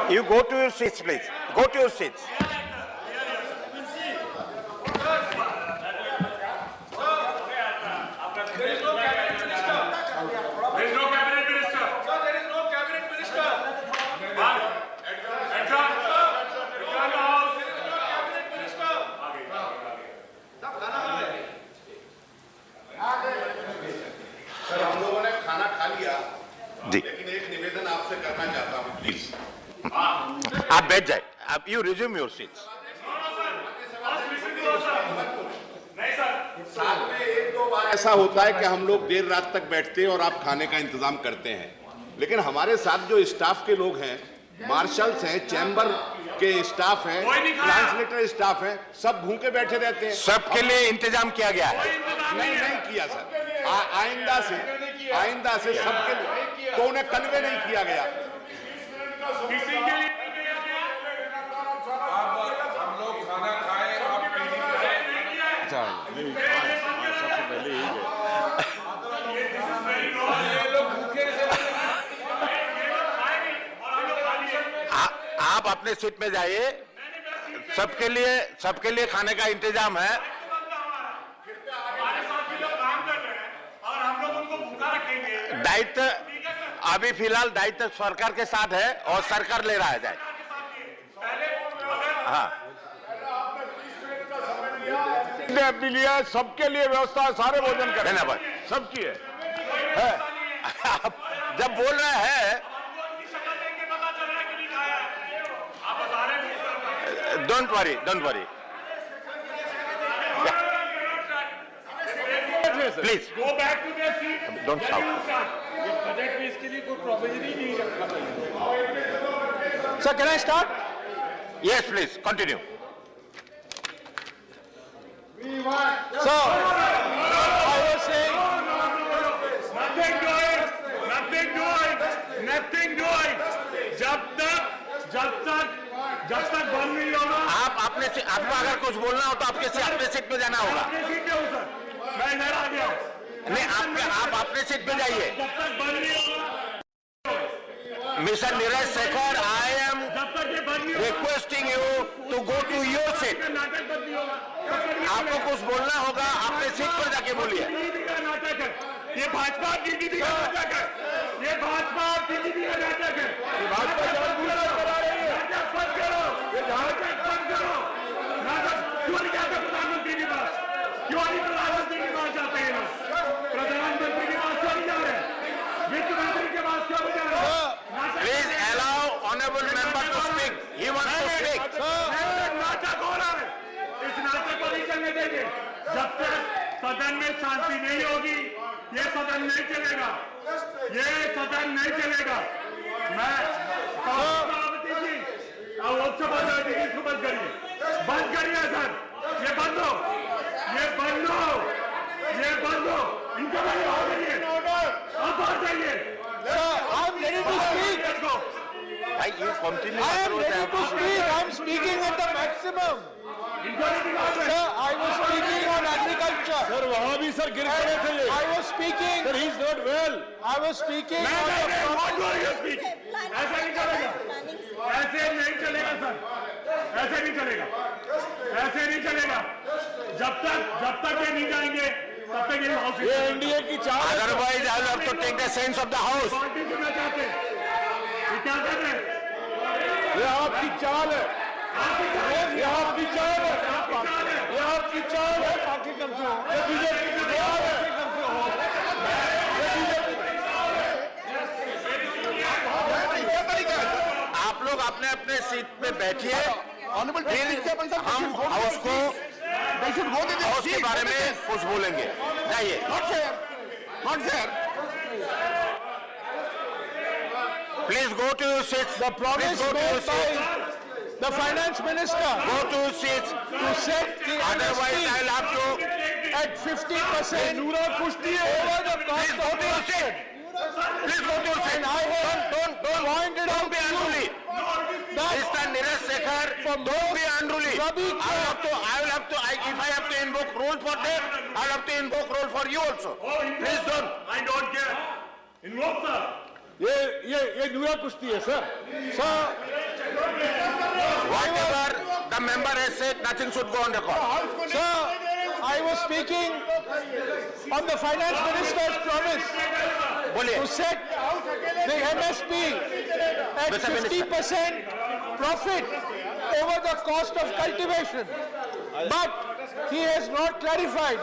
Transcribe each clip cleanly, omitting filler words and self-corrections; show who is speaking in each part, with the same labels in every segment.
Speaker 1: You go to your seats, please. Go to your seats.
Speaker 2: Sir, हम लोगों ने खाना खा लिया,
Speaker 1: जी,
Speaker 2: लेकिन एक निवेदन आपसे करना चाहता हूँ, प्लीज।
Speaker 1: आप बैठ जाए. आप you resume your seats.
Speaker 2: साल में एक दो बार ऐसा होता है कि हम लोग देर रात तक बैठते हैं और आप खाने का इंतजाम करते हैं, लेकिन हमारे साथ जो स्टाफ के लोग हैं, मार्शल्स हैं, चैम्बर के स्टाफ हैं, ट्रांसलेटर स्टाफ हैं, सब भूखे बैठे रहते हैं.
Speaker 1: सबके लिए इंतजाम किया गया है.
Speaker 2: नहीं किया सर. आइंदा से सबके लिए तो उन्हें कन्वे नहीं किया गया.
Speaker 3: हम लोग खाना खाए, आप सबसे पहले यही है.
Speaker 1: आप अपने सीट में जाइए. सबके लिए खाने का इंतजाम है. दायित्व अभी फिलहाल दायित्व सरकार के साथ है और सरकार ले रहा है. जाए. हाँ,
Speaker 3: अपने लिया, सबके लिए व्यवस्था, सारे भोजन करें
Speaker 1: ना भाई,
Speaker 3: सबकी है.
Speaker 1: आप जब बोल रहे हैं don't worry. Please
Speaker 3: go back to their seat.
Speaker 1: Don't shout.
Speaker 3: Budget में इसके लिए कोई प्रोविजन ही नहीं रखा था.
Speaker 1: Sir, can I start? Yes please continue.
Speaker 3: So, I was saying, nothing doing. जब तक बंद नहीं होगा.
Speaker 1: आपको अगर कुछ बोलना हो तो अपने सीट पे जाना होगा.
Speaker 3: मैं इधर आ गया.
Speaker 1: नहीं, आप अपने सीट पे जाइए.
Speaker 3: जब तक बंद नहीं होगा.
Speaker 1: Mister Neeraj Shekhar, I am
Speaker 3: जब तक ये बंद नहीं होगा.
Speaker 1: Requesting you to go to your seat.
Speaker 3: नाटक बंद नहीं होगा.
Speaker 1: आपको कुछ बोलना होगा, अपने सीट पर जाके बोलिए.
Speaker 3: नाटक है ये. भाजपा टीडीपी का नाटक है. ये भाजपा टीडीपी का नाटक है. भाजपा नाटक बंद करो. ये नाटक बंद करो. नाटक क्यों नहीं जाते प्रधानमंत्री के पास? क्यों नहीं प्रधानमंत्री के पास जाते हैं लोग? प्रधानमंत्री के पास क्यों नहीं जा रहे? वित्त मंत्री के पास क्यों नहीं जा रहे?
Speaker 1: Please allow honourable member to speak. He wants to speak.
Speaker 3: नाटक हो रहा है. इस नाटक को नहीं चलने देंगे. जब तक सदन में शांति नहीं होगी, ये सदन नहीं चलेगा. मैं सभापति जी और लोकसभा सभापति जी इसको बंद करिए सर. ये बंद हो. इनको बंद करिए. अब बाहर जाइए.
Speaker 4: I am ready to speak.
Speaker 1: You continue.
Speaker 4: I am ready to speak. I am speaking at the maximum. Sir, I was speaking on agriculture.
Speaker 3: Sir वहाँ भी सर गिर पड़े थे ये.
Speaker 4: I was speaking.
Speaker 3: Sir, he is not well.
Speaker 4: I was speaking.
Speaker 3: ऐसा नहीं चलेगा. ऐसे नहीं चलेगा सर. ऐसे नहीं चलेगा. जब तक ये नहीं जाएंगे तब तक ये हाउस. ये एनडीए की चाल.
Speaker 1: Otherwise, I will have to take the sense of the house.
Speaker 3: Party सुनना चाहते हैं. ये क्या कर रहे हैं? ये आपकी चाल है. ये आपकी चाल है. पार्टी करते हो. ये बीजेपी की चाल है.
Speaker 1: आप लोग अपने सीट पे बैठिए. फिर हम हाउस के बारे में कुछ बोलेंगे. जाइए. Please go to your seats.
Speaker 4: The promise made by the finance minister
Speaker 1: Go to your seats.
Speaker 4: to set the
Speaker 1: Otherwise, I will have to.
Speaker 4: at 50% over the cost
Speaker 1: Please go
Speaker 4: of
Speaker 1: to your seat. Please go to your seat.
Speaker 4: And I have
Speaker 1: Don't
Speaker 4: pointed
Speaker 1: be
Speaker 4: out
Speaker 1: unruly. Mr. Neeraj Shekhar, don't be unruly. I will have to. If I have to invoke rule for them, I will have to invoke rule for you also. Please don't.
Speaker 3: I don't care. Invoke sir.
Speaker 4: ये New York कुश्ती है sir.
Speaker 1: Whatever the member has said, nothing should go on record.
Speaker 4: Sir, I was speaking on the finance minister's promise
Speaker 1: बोलिए.
Speaker 4: to set the MSP at
Speaker 1: Mr. Minister.
Speaker 4: 50% profit over the cost of cultivation. But he has not clarified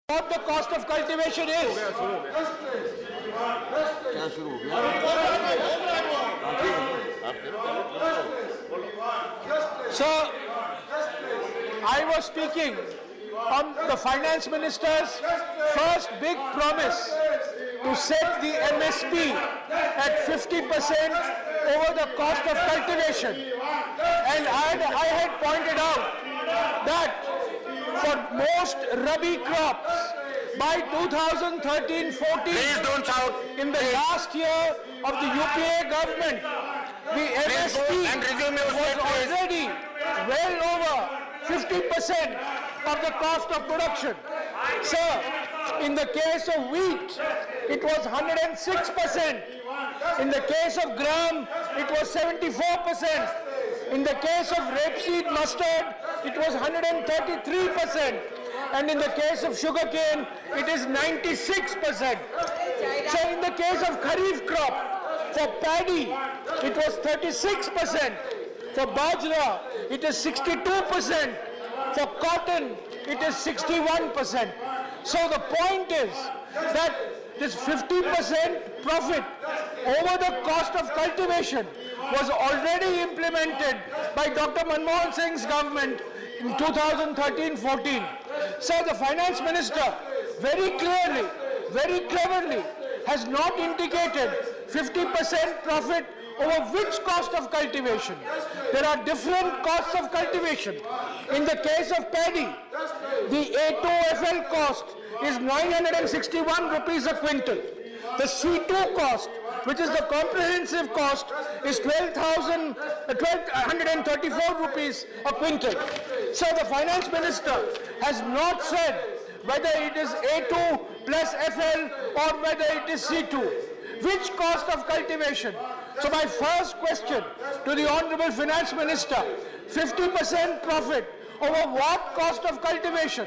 Speaker 4: what the cost of cultivation is. Sir, I was speaking on the finance minister's first big promise to set the MSP at 50% over the cost of cultivation. And I had pointed out that for most Rabi crops by 2013-14,
Speaker 1: Please don't shout.
Speaker 4: in the last year of the UPA government, the MSP
Speaker 1: and resume your
Speaker 4: was
Speaker 1: state, please.
Speaker 4: already well over 50% of the cost of production. Sir, in the case of wheat, it was 106%. In the case of gram, it was 74%. In the case of rapeseed mustard, it was 133%. And in the case of sugarcane, it is 96%. So in the case of kharif crop, for paddy, it was 36%. For bajra, it is 62%. For cotton, it is 61%. So the point is that this 50% profit over the cost of cultivation was already implemented by Dr. Manmohan Singh's government in 2013-14. So the finance minister very clearly, very cleverly has not indicated 50% profit over which cost of cultivation. There are different costs of cultivation. In the case of paddy, the A2FL cost is 961 rupees a quintal. The C2 cost, which is the comprehensive cost, is 1,234 rupees a quintal. So the finance minister has not said whether it is A2 plus FL or whether it is C2. Which cost of cultivation? So my first question to the Honorable Finance Minister, 50% profit over what cost of cultivation?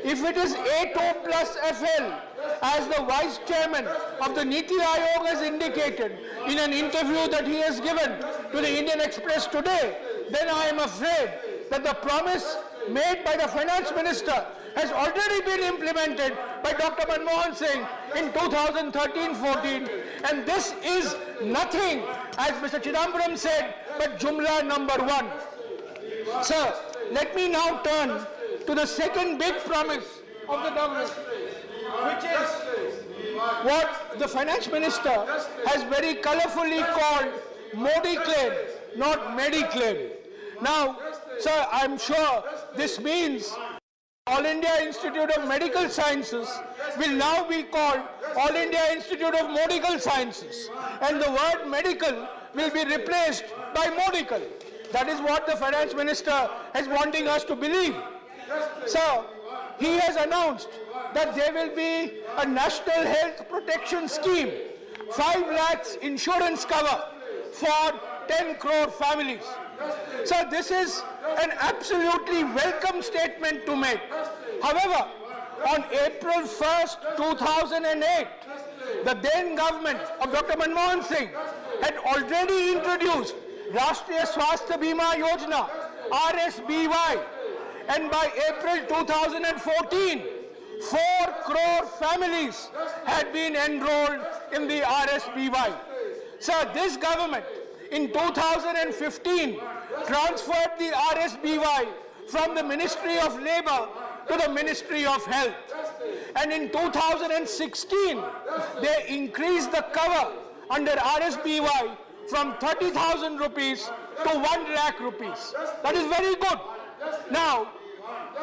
Speaker 4: If it is A2 plus FL, as the Vice Chairman of the Niti Aayog has indicated in an interview that he has given to the Indian Express today, then I am afraid that the promise made by the Finance Minister has already been implemented by Dr. Manmohan Singh in 2013-14, and this is nothing, as Mr. Chidambaram said, but Jumla number one. Sir, let me now turn to the second big promise of the government, which is what the Finance Minister has very colorfully called Modi claim, not Medi claim. Now, sir, I'm sure this means All India Institute of Medical Sciences will now be called All India Institute of Medical Sciences, and the word medical will be replaced by modical. That is what the Finance Minister is wanting us to believe. So, he has announced that there will be a National Health Protection Scheme, 5 lakhs insurance cover for 10 crore families. So this is an absolutely welcome statement to make. However, on April 1st, 2008, the then government of Dr. Manmohan Singh had already introduced Rashtriya Swasthya Bima Yojana, RSBY, and by April 2014, 4 crore families had been enrolled in the RSBY. So this government in 2015 transferred the RSBY from the Ministry of Labour to the Ministry of Health. And in 2016, they increased the cover under RSBY from 30,000 rupees to 1 lakh rupees. That is very good. Now,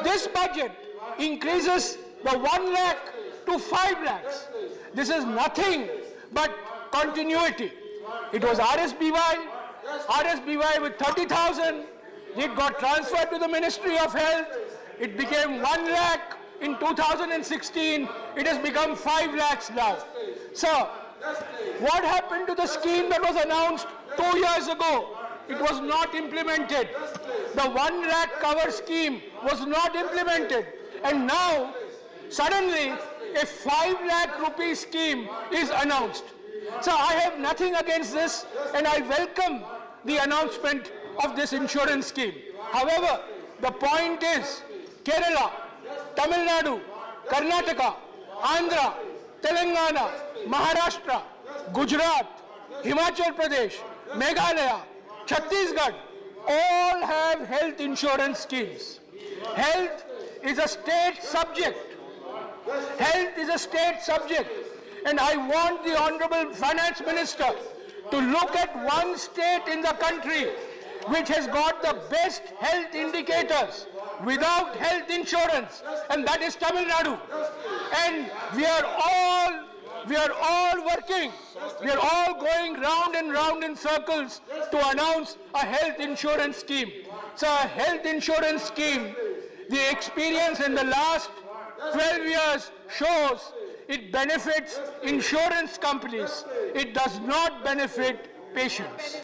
Speaker 4: this budget increases the 1 lakh to 5 lakhs. This is nothing but continuity. It was RSBY with 30,000. It got transferred to the Ministry of Health. It became 1 lakh in 2016. It has become 5 lakhs now. So, what happened to the scheme that was announced 2 years ago it was not implemented. The 1 lakh cover scheme was not implemented. And now, suddenly, a 5 lakh rupee scheme is announced. So I have nothing against this, and I welcome the announcement of this insurance scheme. However, the point is, Kerala, Tamil Nadu, Karnataka, Andhra, Telangana, Maharashtra, Gujarat, Himachal Pradesh, Meghalaya, Chhattisgarh, all have health insurance schemes. Health is a state subject. Health is a state subject. And I want the Honorable Finance Minister to look at one state in the country which has got the best health indicators without health insurance, and that is Tamil Nadu. And we are all working, we are all going round and round in circles to announce a health insurance scheme. So a health insurance scheme, the experience in the last 12 years shows it benefits insurance companies. It does not benefit patients.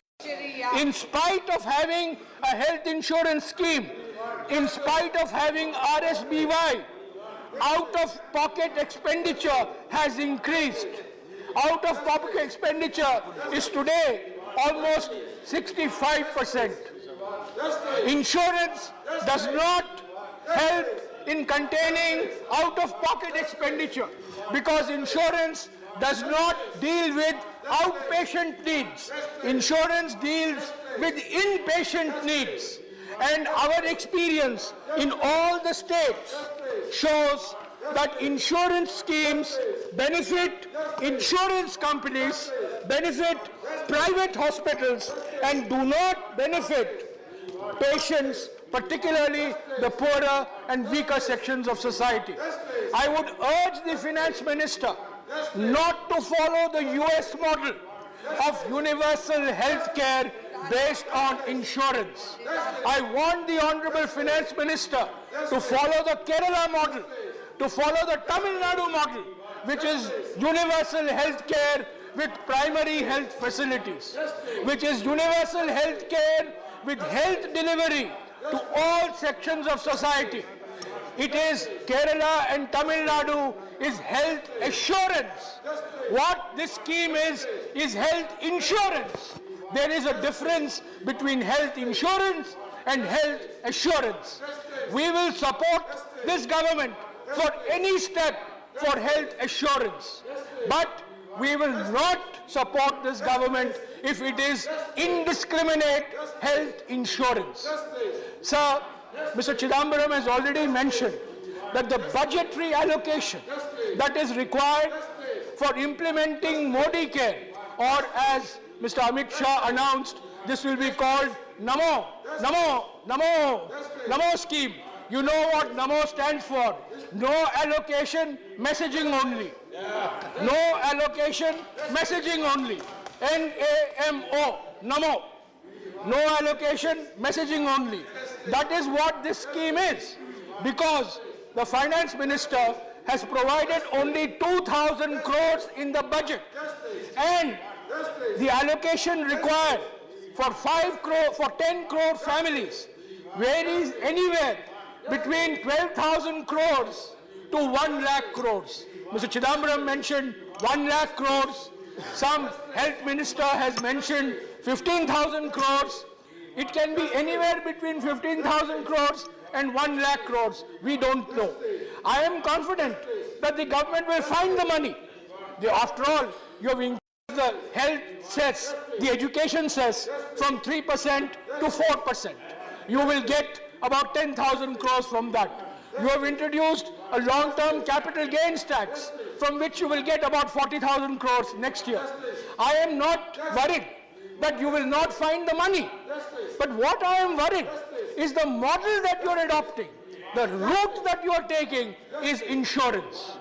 Speaker 4: In spite of having a health insurance scheme, in spite of having RSBY, out-of-pocket expenditure has increased. Out-of-pocket expenditure is today almost 65%. Insurance does not help in containing out-of-pocket expenditure because insurance does not deal with outpatient needs. Insurance deals with inpatient needs. And our experience in all the states shows that insurance schemes benefit insurance companies, benefit private hospitals, and do not benefit patients, particularly the poorer and weaker sections of society. I would urge the Finance Minister not to follow the US model of universal health care based on insurance. I want the Honorable Finance Minister to follow the Kerala model, to follow the Tamil Nadu model, which is universal health care with primary health facilities, which is universal health care with health delivery to all sections of society. It is Kerala and Tamil Nadu is health assurance. What this scheme is health insurance. There is a difference between health insurance and health assurance. We will support this government for any step for health assurance. But we will not support this government if it is indiscriminate health insurance. Sir, Mr. Chidambaram has already mentioned that the budgetary allocation that is required for implementing Modi Care, or as Mr. Amit Shah announced, this will be called Namo scheme. You know what Namo stands for? No allocation, messaging only. No allocation, messaging only. N-A-M-O, Namo. No allocation, messaging only. That is what this scheme is, because the Finance Minister has provided only 2,000 crores in the budget, and the allocation required for 10 crore families varies anywhere between 12,000 crores to 1 lakh crores. Mr. Chidambaram mentioned 1 lakh crores. Some health minister has mentioned 15,000 crores. It can be anywhere between 15,000 crores and 1 lakh crores. We don't know. I am confident that the government will find the money. After all, you have increased the health cess, the education cess from 3% to 4%. You will get about 10,000 crores from that. You have introduced a long-term capital gains tax from which you will get about 40,000 crores next year. I am not worried that you will not find the money. But what I am worried is the model that you are adopting. The route that you are taking is insurance.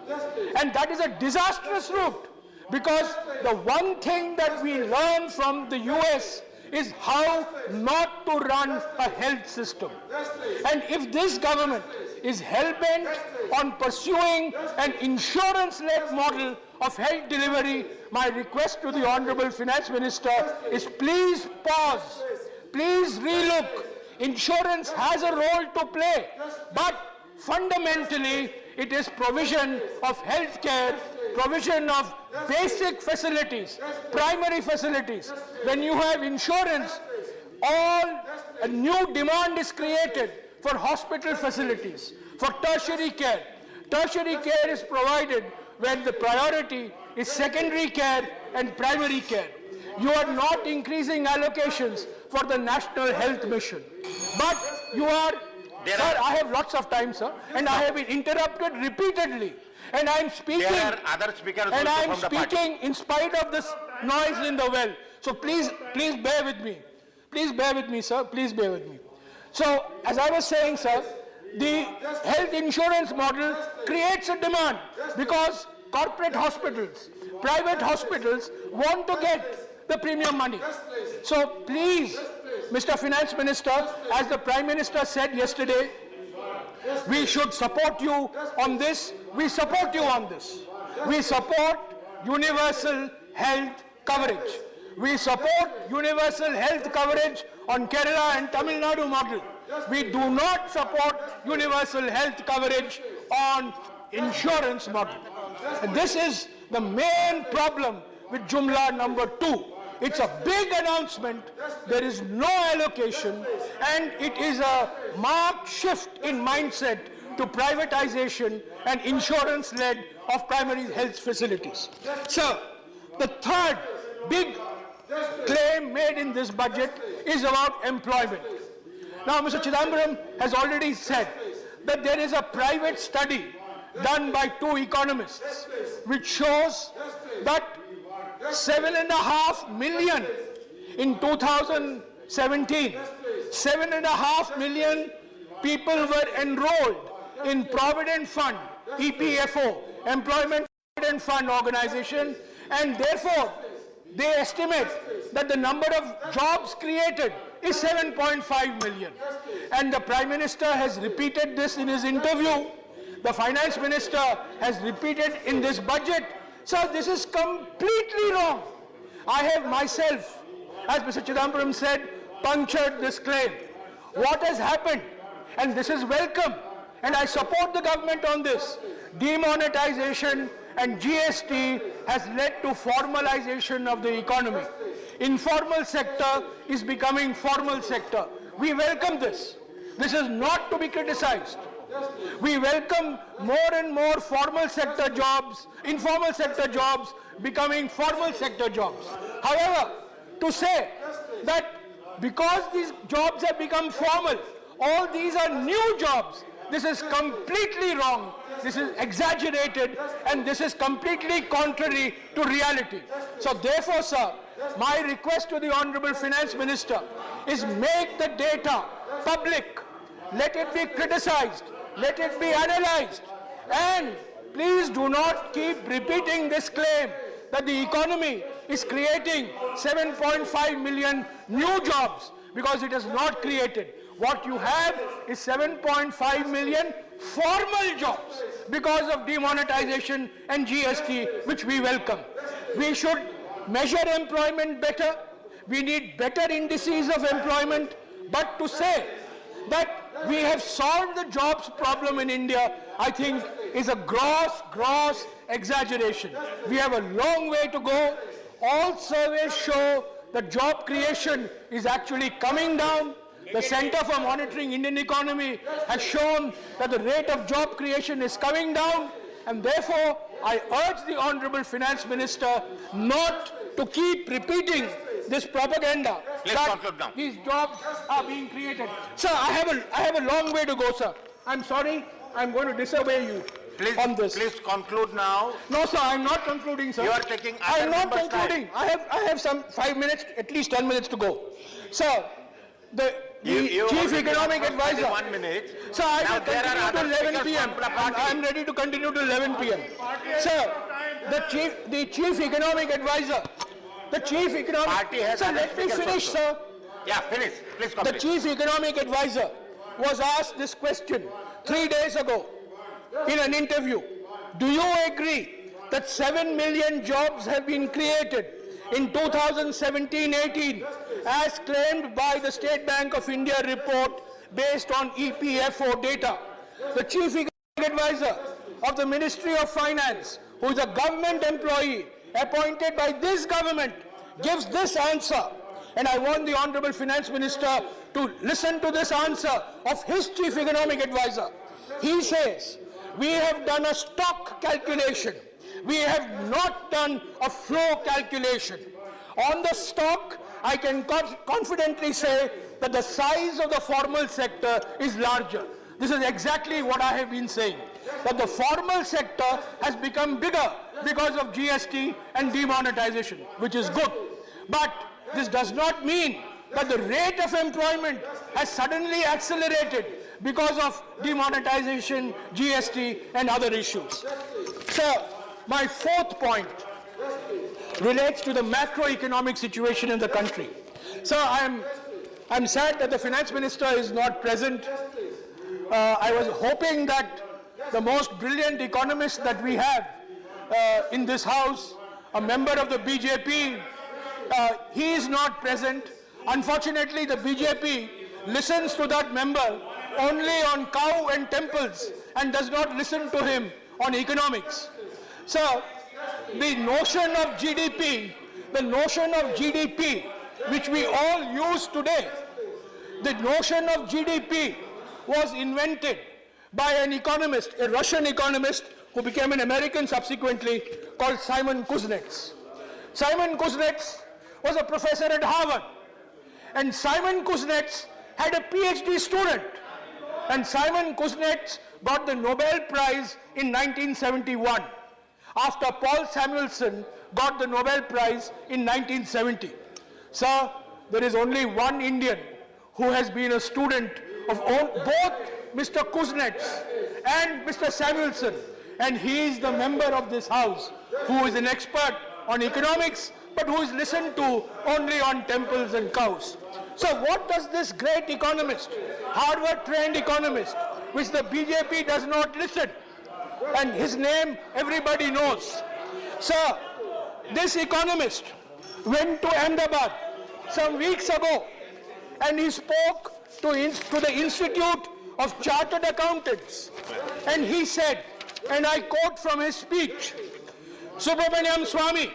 Speaker 4: And that is a disastrous route, because the one thing that we learn from the US is how not to run a health system. And if this government is hell-bent on pursuing an insurance-led model of health delivery, my request to the Honorable Finance Minister is please pause. please relook. Insurance has a role to play, but fundamentally it is provision of health care, provision of basic facilities, primary facilities. When you have insurance, a new demand is created for hospital facilities, for tertiary care. Tertiary care is provided when the priority is secondary care and primary care. You are not increasing allocations for the National Health Mission. But you are, sir, I have lots of time, sir, and I have been interrupted repeatedly. And I am speaking,
Speaker 1: There are other speakers
Speaker 4: and
Speaker 1: also
Speaker 4: I am
Speaker 1: from the party.
Speaker 4: speaking in spite of this noise in the well. So please bear with me. Please bear with me, sir. Please bear with me. So, as I was saying, sir, the health insurance model creates a demand because corporate hospitals, private hospitals want to get the premium money. So please, Mr. Finance Minister, as the Prime Minister said yesterday, we should support you on this. We support you on this. We support universal health coverage. We support universal health coverage on Kerala and Tamil Nadu model. We do not support universal health coverage on insurance model. And this is the main problem with Jumla number 2. It's a big announcement, there is no allocation, and it is a marked shift in mindset to privatization and insurance-led of primary health facilities. So, the third big claim made in this budget is about employment. Now, Mr. Chidambaram has already said that there is a private study done by 2 economists which shows that 7.5 million in 2017, 7.5 million people were enrolled in Provident Fund, EPFO, Employment Provident Fund organization, and therefore they estimate that the number of jobs created is 7.5 million. And the Prime Minister has repeated this in his interview. The Finance Minister has repeated in this budget. So this is completely wrong. I have myself, as Mr. Chidambaram said, punctured this claim. What has happened, and this is welcome, and I support the government on this, demonetization and GST has led to formalization of the economy. Informal sector is becoming formal sector. We welcome this. This is not to be criticized. We welcome more and more formal sector jobs, informal sector jobs becoming formal sector jobs. However, to say that because these jobs have become formal, all these are new jobs, this is completely wrong. This is exaggerated and this is completely contrary to reality. So therefore, sir, my request to the Honorable Finance Minister is make the data public, let it be criticized, let it be analyzed, and please do not keep repeating this claim that the economy is creating 7.5 million new jobs, because it is not created. What you have is 7.5 million formal jobs because of demonetization and GST, which we welcome. We should measure employment better. We need better indices of employment. But to say that we have solved the jobs problem in India, I think is a gross exaggeration. We have a long way to go. All surveys show that job creation is actually coming down. The Center for Monitoring Indian Economy has shown that the rate of job creation is coming down, and therefore I urge the Honorable Finance Minister not to keep repeating this propaganda that these jobs are being created. Sir, I have a long way to go, sir. I'm sorry, I'm going to disobey you on this.
Speaker 1: Please conclude now.
Speaker 4: No, sir, I'm not concluding, sir.
Speaker 1: You are taking
Speaker 4: I'm
Speaker 1: other
Speaker 4: not
Speaker 1: members'
Speaker 4: concluding. I have some 5 minutes, at least 10 minutes to go. Sir, the Chief Economic Advisor.
Speaker 1: 1 minute.
Speaker 4: Sir, I
Speaker 1: Now
Speaker 4: will
Speaker 1: there are
Speaker 4: continue to
Speaker 1: other
Speaker 4: 11
Speaker 1: speakers
Speaker 4: p.m.
Speaker 1: from the party.
Speaker 4: I'm ready to continue to 11 p.m. Sir, the Chief Economic Advisor. The Chief Economic...
Speaker 1: Party has
Speaker 4: Sir,
Speaker 1: other
Speaker 4: let me
Speaker 1: speakers
Speaker 4: finish,
Speaker 1: also.
Speaker 4: sir.
Speaker 1: Yeah, finish. Please
Speaker 4: The
Speaker 1: complete.
Speaker 4: Chief Economic Advisor was asked this question 3 days ago in an interview. Do you agree that 7 million jobs have been created in 2017-18 as claimed by the State Bank of India report based on EPFO data. The Chief Economic Advisor of the Ministry of Finance, who is a government employee appointed by this government, gives this answer. And I want the Honorable Finance Minister to listen to this answer of his Chief Economic Advisor. He says, we have done a stock calculation. We have not done a flow calculation. On the stock, I can confidently say that the size of the formal sector is larger. This is exactly what I have been saying, that the formal sector has become bigger because of GST and demonetization, which is good. But this does not mean that the rate of employment has suddenly accelerated because of demonetization, GST and other issues. So, my fourth point relates to the macroeconomic situation in the country. So I'm sad that the Finance Minister is not present. I was hoping that the most brilliant economist that we have in this house, a member of the BJP, he is not present. Unfortunately, the BJP listens to that member only on cow and temples and does not listen to him on economics. So, the notion of GDP, which we all use today, the notion of GDP was invented by an economist, a Russian economist who became an American subsequently, called Simon Kuznets. Simon Kuznets was a professor at Harvard, and Simon Kuznets had a PhD student, and Simon Kuznets got the Nobel Prize in 1971 after Paul Samuelson got the Nobel Prize in 1970. So there is only one Indian who has been a student of both Mr. Kuznets and Mr. Samuelson, and he is the member of this house who is an expert on economics but who is listened to only on temples and cows. So what does this great economist, Harvard-trained economist, which the BJP does not listen, and his name everybody knows. So this economist went to Ahmedabad some weeks ago and he spoke to the Institute of Chartered Accountants, and he said, and I quote from his speech, Subramaniam Swamy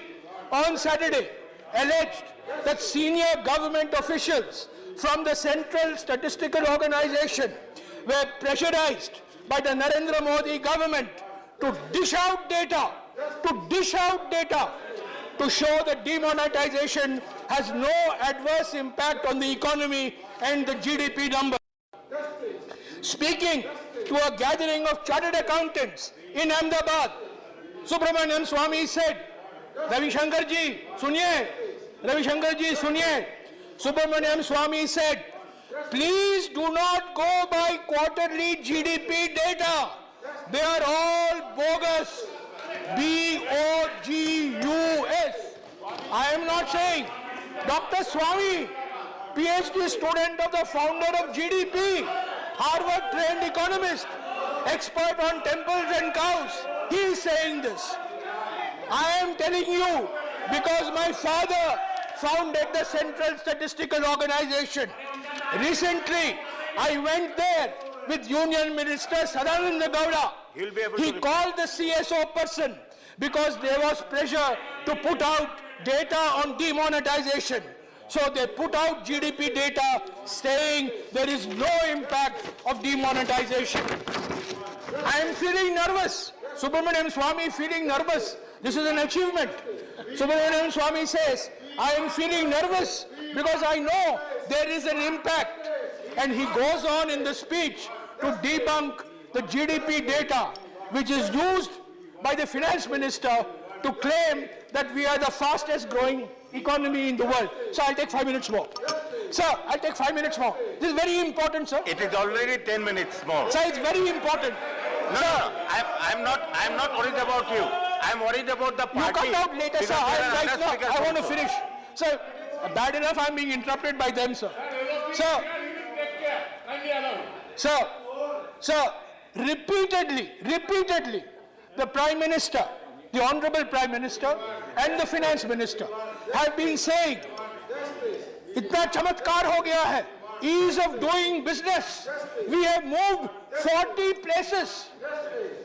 Speaker 4: on Saturday alleged that senior government officials from the Central Statistical Organization were pressurized by the Narendra Modi government to dish out data, to show that demonetization has no adverse impact on the economy and the GDP number. Speaking to a gathering of chartered accountants in Ahmedabad, Subramaniam Swamy said, Ravi Shankar ji, suniye. Subramaniam Swamy said, please do not go by quarterly GDP data. They are all bogus. B-O-G-U-S. I am not saying. Dr. Swamy, PhD student of the founder of GDP, Harvard-trained economist, expert on temples and cows, he is saying this. I am telling you because my father founded the Central Statistical Organization. Recently, I went there with Union Minister Sadananda Gowda. He called the CSO person because there was pressure to put out data on demonetization. So they put out GDP data saying there is no impact of demonetization. I am feeling nervous. Subramaniam Swamy feeling nervous. This is an achievement. Subramaniam Swamy says, I am feeling nervous because I know there is an impact. And he goes on in the speech to debunk the GDP data, which is used by the finance minister to claim that we are the fastest growing economy in the world. So I'll take 5 minutes more. Sir, I'll take 5 minutes more. This is very important, sir.
Speaker 1: It is already 10 minutes more.
Speaker 4: Sir, it's very important.
Speaker 1: No, I'm not worried about you. I'm worried about the party.
Speaker 4: You come out later, sir. I want to finish. Sir, bad enough I'm being interrupted by them, sir. Sir, repeatedly, the Prime Minister, the Honorable Prime Minister and the Finance Minister have been saying इतना चमत्कार हो गया है, ease of doing business. We have moved 40 places.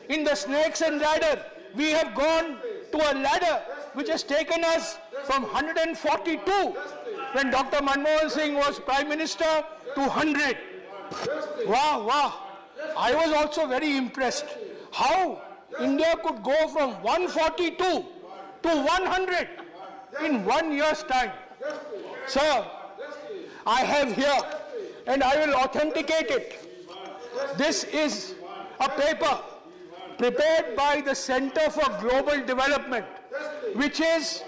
Speaker 4: In the snakes and ladder, we have gone to a ladder which has taken us from 142 when Dr. Manmohan Singh was Prime Minister to 100. Wow, wow. I was also very impressed how India could go from 142 to 100 in 1 year's time. Sir, I have here, and I will authenticate it. This is a paper prepared by the Center for Global Development, which is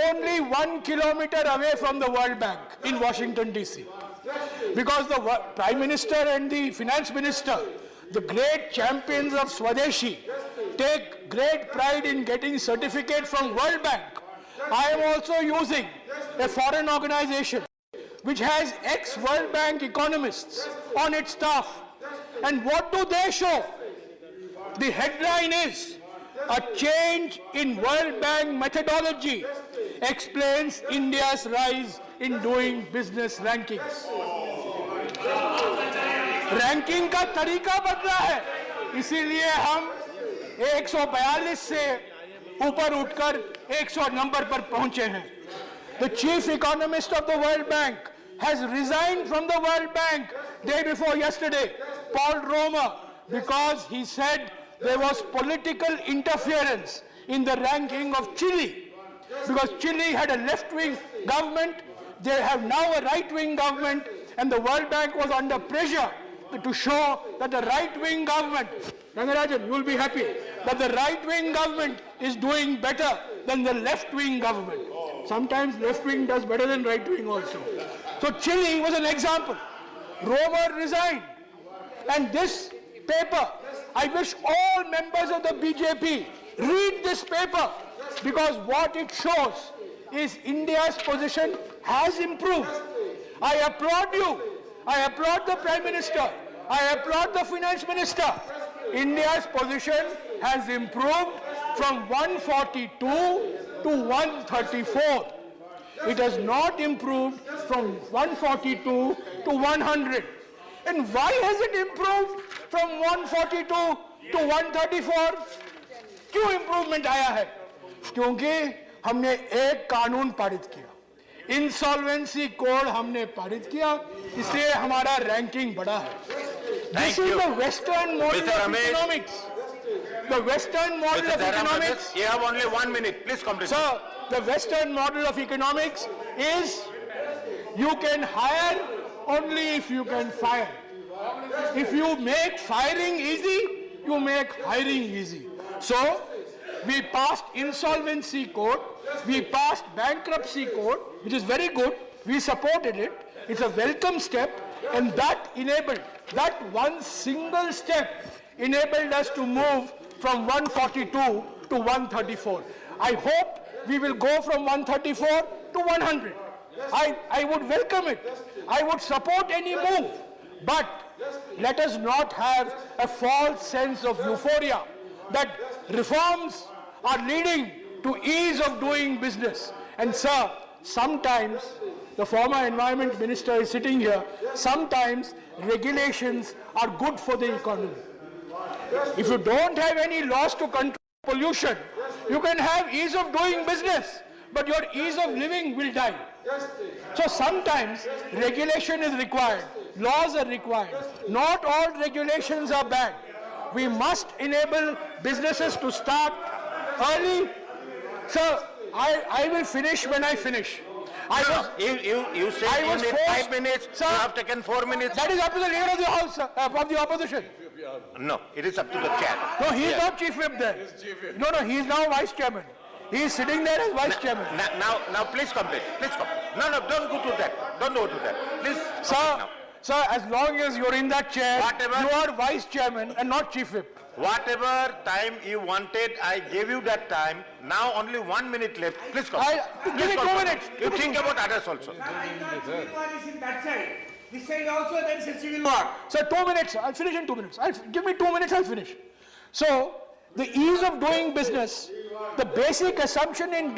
Speaker 4: only 1 kilometer away from the World Bank in Washington, D.C. Because the Prime Minister and the Finance Minister, the great champions of Swadeshi, take great pride in getting certificate from World Bank. I am also using a foreign organization which has ex-World Bank economists on its staff. And what do they show? The headline is, a change in World Bank methodology explains India's rise in doing business rankings. Ranking का तरीका बदला है, इसीलिए हम 142 से ऊपर उठकर 100 number पर पहुंचे हैं. The chief economist of the World Bank has resigned from the World Bank day before yesterday, Paul Romer, because he said there was political interference in the ranking of Chile. Because Chile had a left-wing government, they have now a right-wing government, and the World Bank was under pressure to show that the right-wing government, Rangarajan, you will be happy, that the right-wing government is doing better than the left-wing government. Sometimes left-wing does better than right-wing also. So Chile was an example. Romer resigned. And this paper, I wish all members of the BJP read this paper, because what it shows is India's position has improved. I applaud you. I applaud the Prime Minister. I applaud the Finance Minister. India's position has improved from 142 to 134. It has not improved from 142 to 100. And why has it improved from 142 to 134? क्यों improvement आया है? क्योंकि हमने एक कानून पारित किया, insolvency code हमने पारित किया, इसलिए हमारा रैंकिंग बढ़ा है. This is the Western model of economics. The Western model of economics.
Speaker 1: You have only 1 minute. Please complete.
Speaker 4: Sir, the Western model of economics is you can hire only if you can fire. If you make firing easy, you make hiring easy. So, we passed insolvency code, we passed bankruptcy code, which is very good. We supported it. It's a welcome step, and that enabled, that one single step enabled us to move from 142 to 134. I hope we will go from 134 to 100. I would welcome it. I would support any move. But let us not have a false sense of euphoria that reforms are leading to ease of doing business. And sir, sometimes, the former environment minister is sitting here, sometimes regulations are good for the economy. If you don't have any laws to control pollution, you can have ease of doing business, but your ease of living will die. So sometimes regulation is required, laws are required. Not all regulations are bad. We must enable businesses to start early. Sir, I will finish when I finish.
Speaker 1: You said you need 5 minutes,
Speaker 4: Sir,
Speaker 1: you have taken 4 minutes.
Speaker 4: that is up to the leader of the house, of the opposition.
Speaker 1: No, it is up to the chair.
Speaker 4: No, he is not chief whip there. No, he is now vice chairman. He is sitting there as vice chairman.
Speaker 1: Now, please complete. Please complete. No, don't go to that. Don't go to that. Please.
Speaker 4: Sir, as long as you're in that chair,
Speaker 1: Whatever.
Speaker 4: you are vice chairman and not chief whip.
Speaker 1: Whatever time you wanted, I gave you that time. Now only 1 minute left. Please complete.
Speaker 4: Give me 2 minutes.
Speaker 1: You think about others also.
Speaker 5: Civil war is in that side. This side also there is a civil war.
Speaker 4: Sir, 2 minutes. I'll finish in 2 minutes. Give me 2 minutes, I'll finish. So, the ease of doing business, the basic assumption in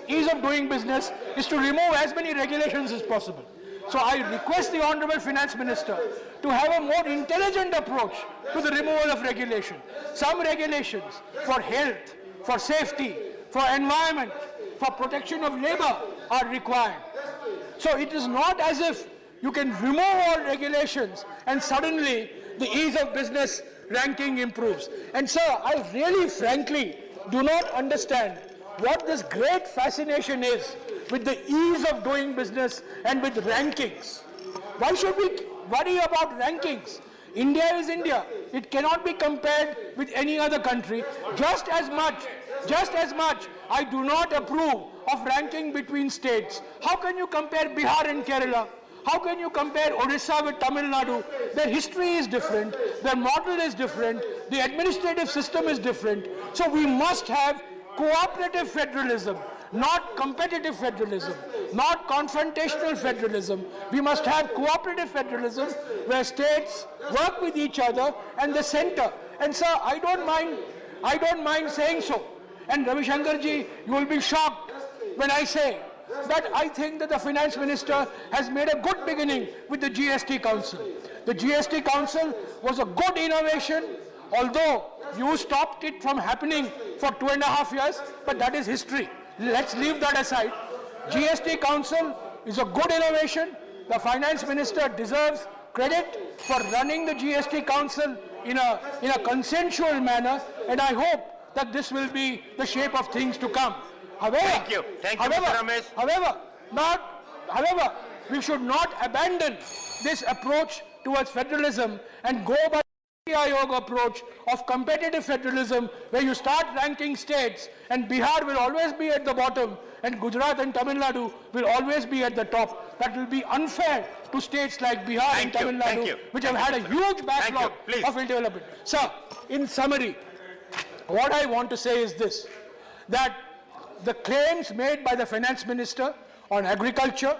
Speaker 4: ease of doing business is to remove as many regulations as possible. So I request the Honorable Finance Minister to have a more intelligent approach to the removal of regulation. Some regulations for health, for safety, for environment, for protection of labor are required. So it is not as if you can remove all regulations and suddenly the ease of business ranking improves. And sir, I really frankly do not understand what this great fascination is with the ease of doing business and with rankings. Why should we worry about rankings? India is India. It cannot be compared with any other country. Just as much, I do not approve of ranking between states. How can you compare Bihar and Kerala? How can you compare Odisha with Tamil Nadu? Their history is different, their model is different, the administrative system is different. So we must have cooperative federalism, not competitive federalism, not confrontational federalism. We must have cooperative federalism where states work with each other and the center. And sir, I don't mind saying so. And Ravi Shankar ji, you will be shocked when I say that I think that the Finance Minister has made a good beginning with the GST Council. The GST Council was a good innovation, although you stopped it from happening for 2.5 years, but that is history. Let's leave that aside. GST Council is a good innovation. The Finance Minister deserves credit for running the GST Council in a consensual manner, and I hope that this will be the shape of things to come. However,
Speaker 1: Thank you, Mr. Ramesh.
Speaker 4: However, we should not abandon this approach towards federalism and go by the Niti Aayog approach of competitive federalism, where you start ranking states and Bihar will always be at the bottom and Gujarat and Tamil Nadu will always be at the top. That will be unfair to states like Bihar and Tamil Nadu, which have had a huge backlog of development. Sir, in summary, what I want to say is this, that the claims made by the Finance Minister on agriculture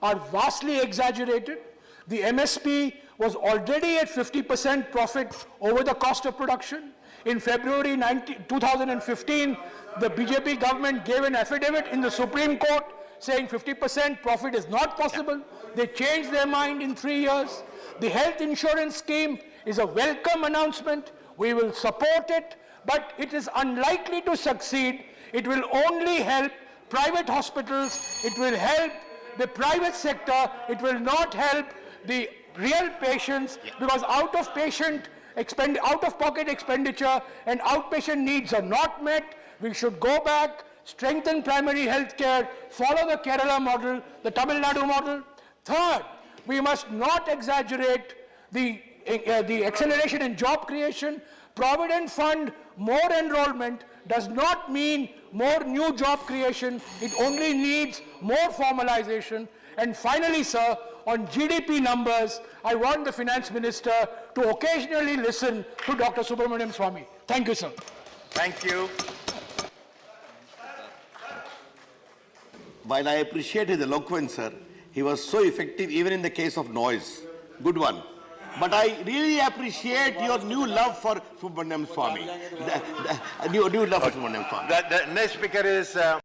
Speaker 4: are vastly exaggerated. The MSP was already at 50% profit over the cost of production. In February 2015, the BJP government gave an affidavit in the Supreme Court saying 50% profit is not possible. They changed their mind in 3 years. The health insurance scheme is a welcome announcement. We will support it, but it is unlikely to succeed. It will only help private hospitals, it will help the private sector, it will not help the real patients, because out-of-pocket expenditure and outpatient needs are not met. We should go back, strengthen primary health care, follow the Kerala model, the Tamil Nadu model. Third, we must not exaggerate the acceleration in job creation. Provident Fund, more enrollment does not mean more new job creation. It only needs more formalization. And finally, sir, on GDP numbers, I want the Finance Minister to occasionally listen to Dr. Subramanian Swamy. Thank you, sir.
Speaker 1: Thank you.
Speaker 6: While I appreciate his eloquence, sir, he was so effective even in the case of noise. Good one. But I really appreciate your new love for Subramanian Swamy. New love for Subramanian Swamy.
Speaker 1: The next speaker is